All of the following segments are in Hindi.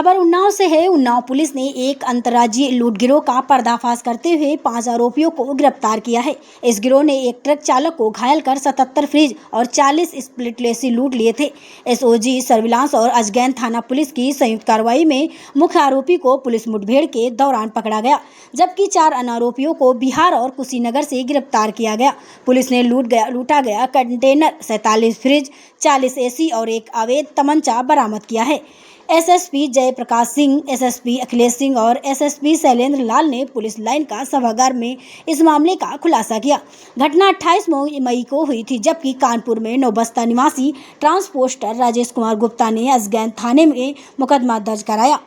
खबर उन्नाव से है। उन्नाव पुलिस ने एक अंतर्राज्यीय लूट गिरोह का पर्दाफाश करते हुए 5 आरोपियों को गिरफ्तार किया है। इस गिरोह ने एक ट्रक चालक को घायल कर 77 फ्रिज और 40 स्प्लिट लेसी लूट लिए थे। एसओजी सर्विलांस और अजगैन थाना पुलिस की संयुक्त कार्रवाई में मुख्य आरोपी को पुलिस मुठभेड़ के दौरान पकड़ा गया, जबकि 4 अन्य आरोपियों को बिहार और कुशीनगर से गिरफ्तार किया गया। पुलिस ने लूटा गया कंटेनर, 47 फ्रिज, 40 एसी और एक अवैध तमंचा बरामद किया है। एसएसपी जयप्रकाश सिंह, एसएसपी अखिलेश सिंह और एसएसपी शैलेंद्र लाल ने पुलिस लाइन का सभागार में इस मामले का खुलासा किया। घटना 28 मई को हुई थी, जबकि कानपुर में नौबस्ता निवासी ट्रांसपोर्टर राजेश कुमार गुप्ता ने अजगैन थाने में मुकदमा दर्ज कराया।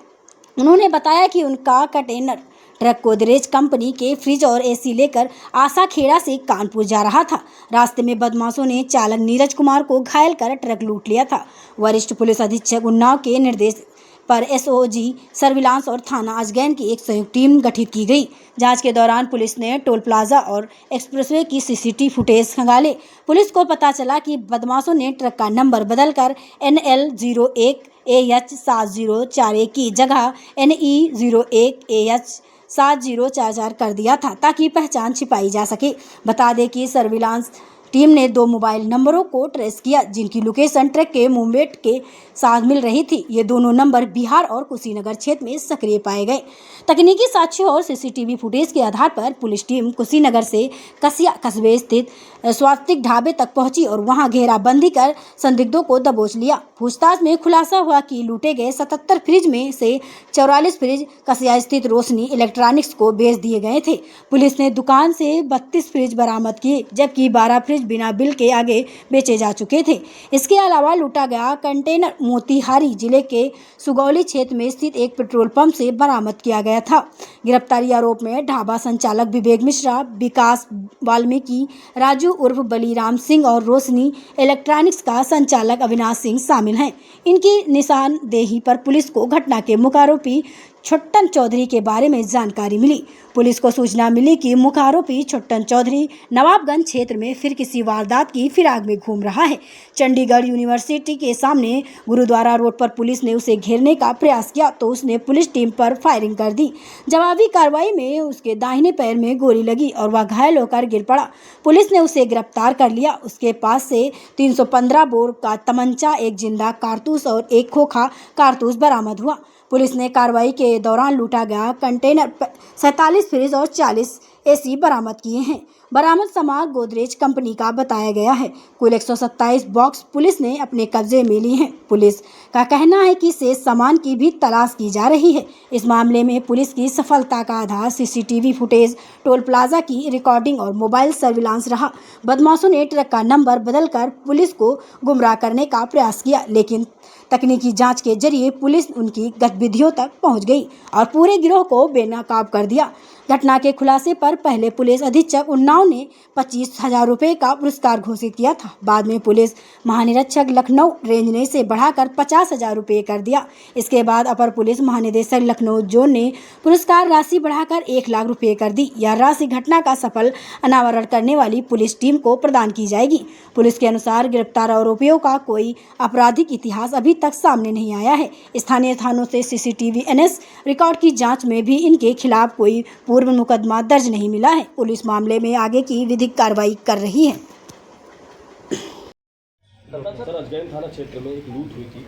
उन्होंने बताया कि उनका कंटेनर ट्रक गोदरेज कंपनी के फ्रिज और एसी लेकर आशा खेड़ा से कानपुर जा रहा था। रास्ते में बदमाशों ने चालक नीरज कुमार को घायल कर ट्रक लूट लिया था। वरिष्ठ पुलिस अधीक्षक उन्नाव के निर्देश पर एसओजी सर्विलांस और थाना अजगैन की एक संयुक्त टीम गठित की गई। जांच के दौरान पुलिस ने टोल प्लाजा और एक्सप्रेसवे की सीसीटीवी फुटेज खंगाले। पुलिस को पता चला कि बदमाशों ने ट्रक का नंबर बदलकर NL01 AH 7041 की जगह NE01 AH 7044 कर दिया था, ताकि पहचान छिपाई जा सके। बता दें कि सर्विलांस टीम ने 2 मोबाइल नंबरों को ट्रेस किया, जिनकी लोकेशन ट्रक के मूवमेंट के साथ मिल रही थी। ये दोनों नंबर बिहार और कुशीनगर क्षेत्र में सक्रिय पाए गए। तकनीकी साक्ष्यों और सीसीटीवी फुटेज के आधार पर पुलिस टीम कुशीनगर से कसिया कस्बे स्थित स्वास्तिक ढाबे तक पहुंची और वहां घेराबंदी कर संदिग्धों को दबोच लिया। पूछताछ में खुलासा हुआ कि लूटे गए 77 फ्रिज में से 44 फ्रिज कसिया स्थित रोशनी इलेक्ट्रॉनिक्स को बेच दिए गए थे। पुलिस ने दुकान से 32 फ्रिज बरामद किए, जबकि 12 फ्रिज बिना बिल के आगे बेचे जा चुके थे। इसके अलावा लूटा गया कंटेनर मोतिहारी जिले के सुगौली क्षेत्र में स्थित एक पेट्रोल पंप से बरामद किया गया था। गिरफ्तारी आरोप में ढाबा संचालक विवेक मिश्रा, विकास वाल्मीकि, राजू उर्फ बलीराम सिंह और रोशनी इलेक्ट्रॉनिक्स का संचालक अविनाश सिंह शामिल हैं। इनकी निशानदेही पर पुलिस को घटना के मुख्य आरोपी छोट्टन चौधरी के बारे में जानकारी मिली। पुलिस को सूचना मिली कि मुख्य आरोपी छोट्टन चौधरी नवाबगंज क्षेत्र में फिर किसी वारदात की फिराक में घूम रहा है। चंडीगढ़ यूनिवर्सिटी के सामने गुरुद्वारा रोड पर पुलिस ने उसे घेरने का प्रयास किया तो उसने पुलिस टीम पर फायरिंग कर दी। जवाबी कार्रवाई में उसके दाहिने पैर में गोली लगी और वह घायल होकर गिर पड़ा। पुलिस ने उसे गिरफ्तार कर लिया। उसके पास से 315 बोर का तमंचा, एक जिंदा कारतूस और एक खोखा कारतूस बरामद हुआ। पुलिस ने कार्रवाई के दौरान लूटा गया कंटेनर, 47 फ्रिज और 40 एसी बरामद किए हैं। बरामद सामान गोदरेज कंपनी का बताया गया है। कुल 127 बॉक्स पुलिस ने अपने कब्जे में ली हैं। पुलिस का कहना है कि शेष सामान की भी तलाश की जा रही है। इस मामले में पुलिस की सफलता का आधार सीसीटीवी फुटेज, टोल प्लाजा की रिकॉर्डिंग और मोबाइल सर्विलांस रहा। बदमाशों ने ट्रक का नंबर बदलकर पुलिस को गुमराह करने का प्रयास किया, लेकिन तकनीकी जांच के जरिए पुलिस उनकी गतिविधियों तक पहुंच गई और पूरे गिरोह को बेनकाब कर दिया। घटना के खुलासे पर पहले पुलिस अधीक्षक उन्नाव ने 25,000 रुपये का पुरस्कार घोषित किया था। बाद में पुलिस महानिरीक्षक लखनऊ रेंज ने इसे बढ़ाकर 50,000 रुपये कर दिया। इसके बाद अपर पुलिस महानिदेशक लखनऊ जोन ने पुरस्कार राशि बढ़ाकर 1 लाख रुपये कर दी। यह राशि घटना का सफल अनावरण करने वाली पुलिस टीम को प्रदान की जाएगी। पुलिस के अनुसार गिरफ्तार आरोपियों का कोई आपराधिक इतिहास अभी तक सामने नहीं आया है। स्थानीय थानों से सीसीटीवी NS रिकॉर्ड की जांच में भी इनके खिलाफ कोई पूर्व मुकदमा दर्ज नहीं मिला है। पुलिस मामले में आगे की विधिक कार्रवाई कर रही है। सर, अजगैन थाना क्षेत्र में एक लूट हुई थी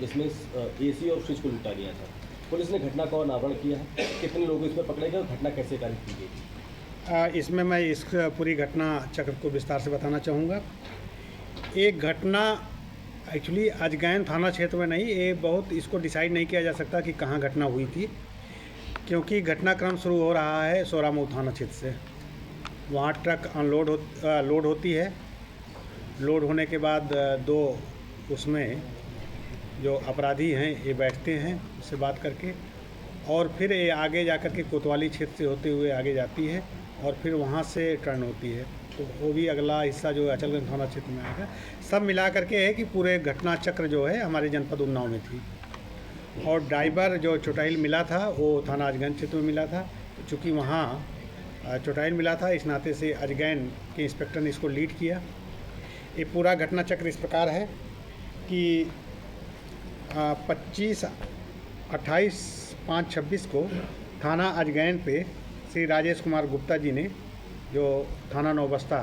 जिसमें एसी और फ्रिज को लूटा गया था। पुलिस ने घटना का अनावरण किया है। कितने लोग इसमें पकड़े गए और घटना कैसे कार्य की गई? इसमें मैं इस पूरी घटना चक्र को विस्तार से बताना चाहूँगा। एक घटना एक्चुअली अजगैन थाना क्षेत्र में नहीं, ये बहुत इसको डिसाइड नहीं किया जा सकता कि कहाँ घटना हुई थी, क्योंकि घटनाक्रम शुरू हो रहा है सोरामऊ थाना क्षेत्र से। वहाँ ट्रक लोड होती है। लोड होने के बाद 2 उसमें जो अपराधी हैं ये बैठते हैं उससे बात करके, और फिर ये आगे जाकर के कोतवाली क्षेत्र से होते हुए आगे जाती है और फिर वहाँ से टर्न होती है। तो वो भी अगला हिस्सा जो है अचलगंज थाना क्षेत्र में आएगा। सब मिला करके है कि पूरे घटना चक्र जो है हमारे जनपद उन्नाव में थी। और ड्राइवर जो चोटाइल मिला था वो थाना अजगैन क्षेत्र में मिला था। चूँकि वहाँ चोटाइल मिला था, इस नाते से अजगैन के इंस्पेक्टर ने इसको लीड किया। ये पूरा घटना चक्र इस प्रकार है कि 25 28/5/26 को थाना अजगैन पे श्री राजेश कुमार गुप्ता जी ने, जो थाना नौबस्ता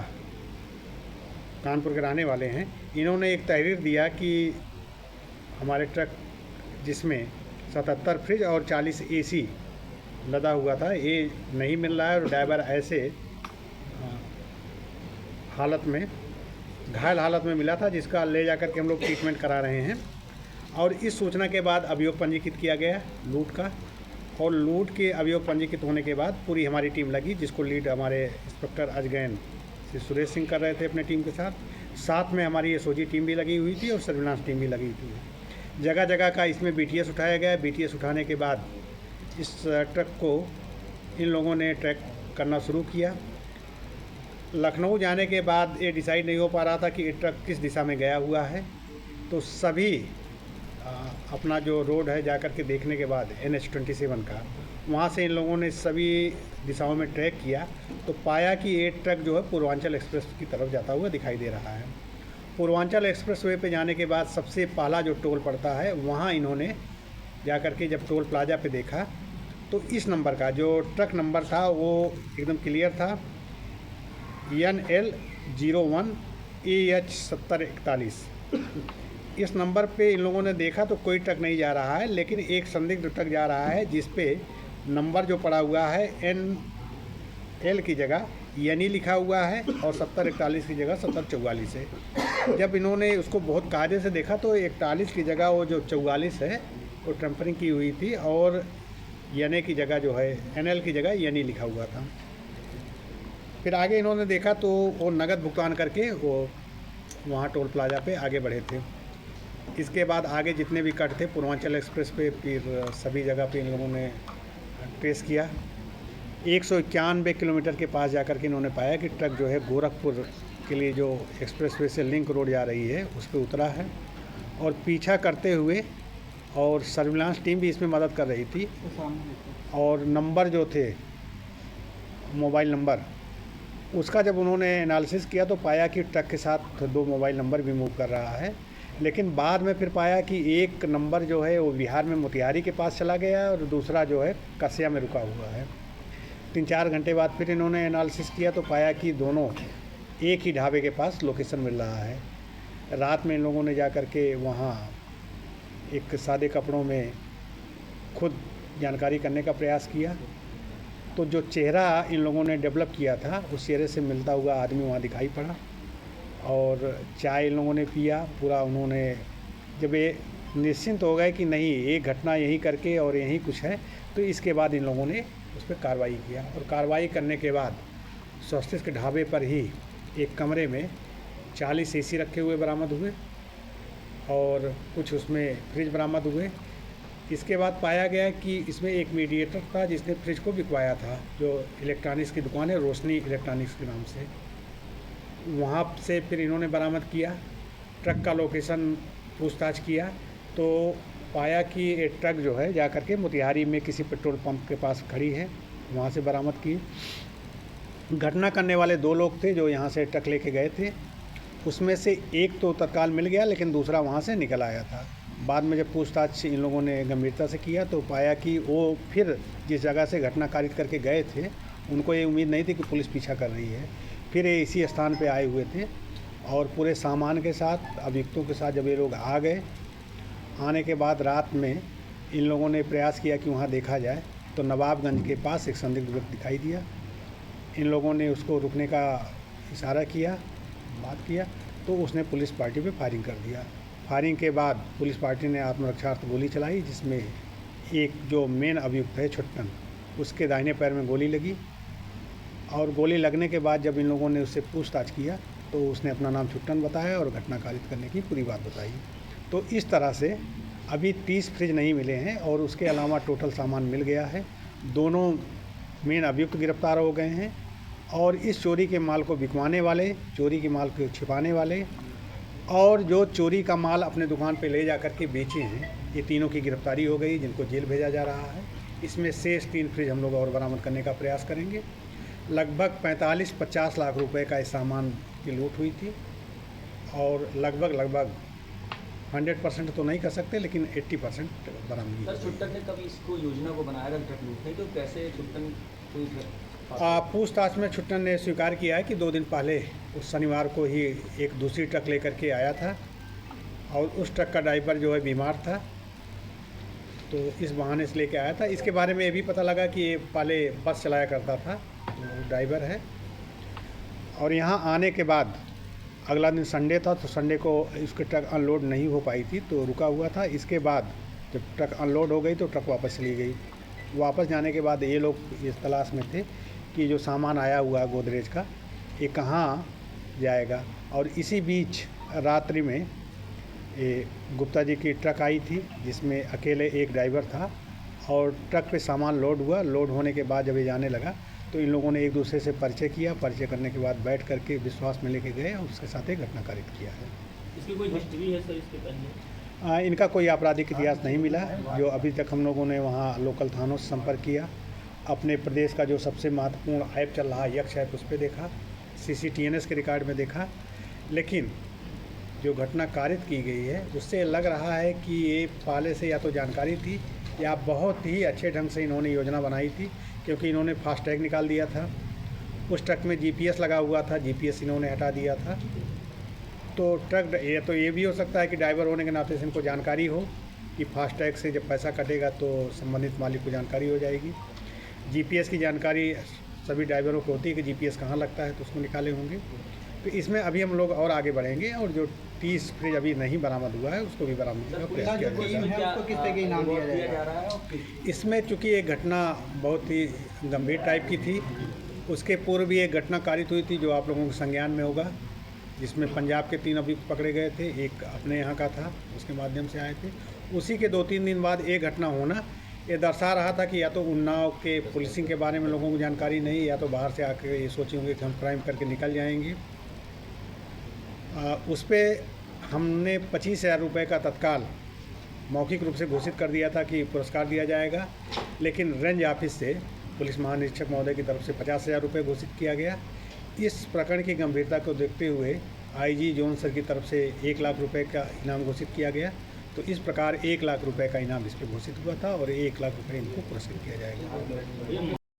कानपुर के रहने वाले हैं, इन्होंने एक तहरीर दिया कि हमारे ट्रक जिसमें 77 फ्रिज और 40 एसी लदा हुआ था, ये नहीं मिल रहा है और ड्राइवर ऐसे हालत में, घायल हालत में मिला था, जिसका ले जाकर के हम लोग ट्रीटमेंट करा रहे हैं। और इस सूचना के बाद अभियोग पंजीकृत किया गया लूट का, और लूट के अभियोग पंजीकृत होने के बाद पूरी हमारी टीम लगी, जिसको लीड हमारे इंस्पेक्टर अजगैन श्री सुरेश सिंह कर रहे थे अपने टीम के साथ में हमारी एसओजी टीम भी लगी हुई थी और सर्विलांस टीम भी लगी थी। जगह जगह का इसमें बीटीएस उठाया गया। बीटीएस उठाने के बाद इस ट्रक को इन लोगों ने ट्रैक करना शुरू किया। लखनऊ जाने के बाद ये डिसाइड नहीं हो पा रहा था कि ये ट्रक किस दिशा में गया हुआ है, तो सभी अपना जो रोड है जाकर के देखने के बाद NH-27 का, वहाँ से इन लोगों ने सभी दिशाओं में ट्रैक किया, तो पाया कि ये ट्रक जो है पूर्वांचल एक्सप्रेस की तरफ जाता हुआ दिखाई दे रहा है। पूर्वांचल एक्सप्रेसवे पे जाने के बाद सबसे पहला जो टोल पड़ता है, वहाँ इन्होंने जाकर के जब टोल प्लाजा पे देखा तो इस नंबर का जो ट्रक नंबर था वो एकदम क्लियर था, NL01 AH 7041। इस नंबर पे इन लोगों ने देखा तो कोई ट्रक नहीं जा रहा है, लेकिन एक संदिग्ध ट्रक जा रहा है जिस पे नंबर जो पड़ा हुआ है NL की जगह यानी लिखा हुआ है और 7041 की जगह 7044 है। जब इन्होंने उसको बहुत कायदे से देखा तो 41 की जगह वो जो 44 है वो टेम्परिंग की हुई थी और यानी की जगह जो है NL की जगह यानी लिखा हुआ था। फिर आगे इन्होंने देखा तो वो नगद भुगतान करके वो वहाँ टोल प्लाजा पे आगे बढ़े थे। इसके बाद आगे जितने भी कट थे पूर्वांचल एक्सप्रेस पे, फिर सभी जगह पे इन लोगों ने ट्रेस किया। 191 किलोमीटर के पास जाकर के इन्होंने पाया कि ट्रक जो है गोरखपुर के लिए जो एक्सप्रेसवे से लिंक रोड जा रही है उस पर उतरा है और पीछा करते हुए, और सर्विलांस टीम भी इसमें मदद कर रही थी, और नंबर जो थे मोबाइल नंबर उसका जब उन्होंने एनालिसिस किया तो पाया कि ट्रक के साथ 2 मोबाइल नंबर भी मूव कर रहा है। लेकिन बाद में फिर पाया कि एक नंबर जो है वो बिहार में मोतिहारी के पास चला गया और दूसरा जो है कसिया में रुका हुआ है। 3-4 घंटे बाद फिर इन्होंने एनालिसिस किया तो पाया कि दोनों एक ही ढाबे के पास लोकेशन मिल रहा है। रात में इन लोगों ने जा कर के वहाँ एक सादे कपड़ों में खुद जानकारी करने का प्रयास किया, तो जो चेहरा इन लोगों ने डेवलप किया था उस चेहरे से मिलता हुआ आदमी वहाँ दिखाई पड़ा। और चाय इन लोगों ने पिया पूरा। उन्होंने जब ये निश्चिंत हो गए कि नहीं ये घटना यहीं करके और यहीं कुछ है, तो इसके बाद इन लोगों ने उस पर कार्रवाई किया। और कार्रवाई करने के बाद स्वास्थ्य के ढाबे पर ही एक कमरे में 40 एसी रखे हुए बरामद हुए और कुछ उसमें फ्रिज बरामद हुए। इसके बाद पाया गया कि इसमें एक मीडिएटर था जिसने फ्रिज को बिकवाया था, जो इलेक्ट्रॉनिक्स की दुकान है रोशनी इलेक्ट्रॉनिक्स के नाम से। वहाँ से फिर इन्होंने बरामद किया। ट्रक का लोकेशन पूछताछ किया तो पाया कि ये ट्रक जो है जा करके मोतिहारी में किसी पेट्रोल पंप के पास खड़ी है, वहाँ से बरामद की। घटना करने वाले 2 लोग थे जो यहाँ से ट्रक लेके गए थे, उसमें से एक तो तत्काल मिल गया लेकिन दूसरा वहाँ से निकल आया था। बाद में जब पूछताछ इन लोगों ने गंभीरता से किया तो पाया कि वो फिर जिस जगह से घटना कारित करके गए थे उनको ये उम्मीद नहीं थी कि पुलिस पीछा कर रही है। फिर ये इसी स्थान पे आए हुए थे और पूरे सामान के साथ अभियुक्तों के साथ जब ये लोग आ गए, आने के बाद रात में इन लोगों ने प्रयास किया कि वहाँ देखा जाए, तो नवाबगंज के पास एक संदिग्ध व्यक्ति दिखाई दिया। इन लोगों ने उसको रुकने का इशारा किया, बात किया, तो उसने पुलिस पार्टी पे फायरिंग कर दिया। फायरिंग के बाद पुलिस पार्टी ने आत्मरक्षार्थ गोली चलाई, जिसमें एक जो मेन अभियुक्त है छुट्टन, उसके दाहिने पैर में गोली लगी। और गोली लगने के बाद जब इन लोगों ने उससे पूछताछ किया तो उसने अपना नाम छुट्टन बताया और घटना कारित करने की पूरी बात बताई। तो इस तरह से अभी 30 फ्रिज नहीं मिले हैं और उसके अलावा टोटल सामान मिल गया है। दोनों मेन अभियुक्त गिरफ्तार हो गए हैं और इस चोरी के माल को बिकवाने वाले, चोरी के माल को छिपाने वाले और जो चोरी का माल अपने दुकान पे ले जा कर के बेचे हैं, ये तीनों की गिरफ्तारी हो गई, जिनको जेल भेजा जा रहा है। इसमें शेष 3 फ्रिज हम लोग और बरामद करने का प्रयास करेंगे। लगभग 45-50 लाख रुपए का इस सामान की लूट हुई थी और लगभग 100% तो नहीं कर सकते, लेकिन 80% बरामदगी। सर छुट्टन ने कभी इसको योजना को बनाया था ट्रक लूटने, तो कैसे छुट्टन कोई पूछताछ में छुट्टन ने स्वीकार किया है कि 2 दिन पहले उस शनिवार को ही एक दूसरी ट्रक लेकर के आया था और उस ट्रक का ड्राइवर जो है बीमार था, तो इस बहाने से लेके आया था। इसके बारे में ये भी पता लगा कि ये पहले बस चलाया करता था, तो ड्राइवर है। और यहाँ आने के बाद अगला दिन संडे था, तो संडे को उसकी ट्रक अनलोड नहीं हो पाई थी, तो रुका हुआ था। इसके बाद जब ट्रक अनलोड हो गई तो ट्रक वापस चली गई। वापस जाने के बाद ये लोग इस तलाश में थे कि जो सामान आया हुआ है गोदरेज का, ये कहाँ जाएगा। और इसी बीच रात्रि में ये गुप्ता जी की ट्रक आई थी, जिसमें अकेले एक ड्राइवर था, और ट्रक पे सामान लोड हुआ। लोड होने के बाद जब ये जाने लगा तो इन लोगों ने एक दूसरे से परिचय किया। परिचय करने के बाद बैठ करके विश्वास में लेके गए और उसके साथ एक घटना कारित किया है। इसकी कोई हिस्ट्री है सर इसके पहले? इनका कोई आपराधिक इतिहास नहीं मिला। जो अभी तक हम लोगों ने वहाँ लोकल थानों से संपर्क किया, अपने प्रदेश का जो सबसे महत्वपूर्ण ऐप चल रहा है यक्ष ऐप, उस पर देखा, CCTNS के रिकॉर्ड में देखा, लेकिन जो घटना कारित की गई है उससे लग रहा है कि ये पहले से या तो जानकारी थी या बहुत ही अच्छे ढंग से इन्होंने योजना बनाई थी, क्योंकि इन्होंने फास्टैग निकाल दिया था। उस ट्रक में GPS लगा हुआ था, GPS इन्होंने हटा दिया था। तो ट्रक ये भी हो सकता है कि ड्राइवर होने के नाते से इनको जानकारी हो कि फास्टैग से जब पैसा कटेगा तो संबंधित मालिक को जानकारी हो जाएगी। GPS की जानकारी सभी ड्राइवरों को होती है कि GPS कहाँ लगता है, तो उसको निकाले होंगे। तो इसमें अभी हम लोग और आगे बढ़ेंगे और जो 30 फ्रिज अभी नहीं बरामद हुआ है उसको भी बरामद करने का प्रयास किया जाएगा। उसको किस तरह के इनाम दिया जा रहा है? इसमें चूँकि ये घटना बहुत ही गंभीर टाइप की थी, उसके पूर्व भी एक घटना कारित हुई थी जो आप लोगों के संज्ञान में होगा, जिसमें पंजाब के 3 अभियुक्त पकड़े गए थे। एक अपने यहाँ का था, उसके माध्यम से आए थे। उसी के 2-3 दिन बाद एक घटना होना ये दर्शा रहा था कि या तो उन्नाव के पुलिसिंग के बारे में लोगों को जानकारी नहीं, या तो बाहर से आकर ये सोचे होंगे कि हम क्राइम करके निकल जाएंगे। उस पर हमने 25,000 रुपये का तत्काल मौखिक रूप से घोषित कर दिया था कि पुरस्कार दिया जाएगा, लेकिन रेंज ऑफिस से पुलिस महानिरीक्षक महोदय की तरफ से 50,000 रुपये घोषित किया गया। इस प्रकरण की गंभीरता को देखते हुए IG जोन सर की तरफ से 1 लाख रुपये का इनाम घोषित किया गया। तो इस प्रकार 1 लाख रुपये का इनाम इस पर घोषित हुआ था और 1 लाख रुपये इनको पुरस्कृत किया जाएगा।